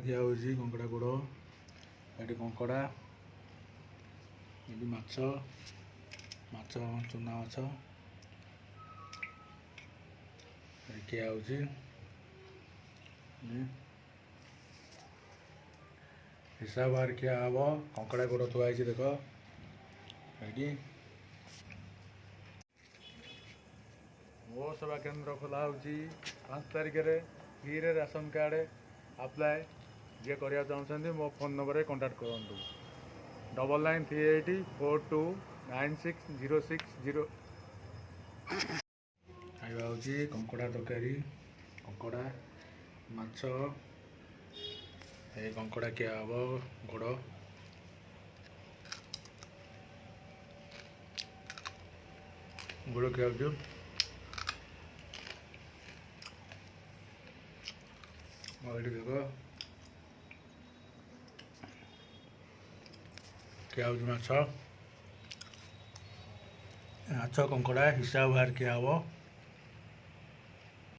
ଖିଆ ହେଉଛି କଙ୍କଡ଼ା ଗୋଡ଼, ଏଠି କଙ୍କଡ଼ା, ଏଠି ମାଛ ଚୁନା ମାଛ ଏଠି ଖିଆ ହେଉଛି। ହିସାବ ବାହାରେ ଖିଆ ହେବ। କଙ୍କଡ଼ା ଗୋଡ଼ ଥୁଆ ହେଇଛି ଦେଖ ଏଠି। ମୋ ସେବା କେନ୍ଦ୍ର ଖୋଲା ହେଉଛି 5 ତାରିଖରେ। ଫ୍ରିରେ ରାସନ କାର୍ଡ଼ ଆପ୍ଲାଏ ଯିଏ କରିବାକୁ ଚାହୁଁଛନ୍ତି ମୋ ଫୋନ୍ ନମ୍ବରରେ କଣ୍ଟାକ୍ଟ କରନ୍ତୁ 9938429606। ଖାଇବା ହେଉଛି କଙ୍କଡ଼ା ତରକାରୀ, କଙ୍କଡ଼ା ମାଛ, ଏ କଙ୍କଡ଼ା ଖିଆ ହେବ, ଗୋଡ଼ ଖିଆ ହେଉଛି। ଏଠି ଦେଖ ଖିଆ ହେଉଛି ମାଛ କଙ୍କଡ଼ା ହିସାବ ବାହାରେ ଖିଆ ହେବ।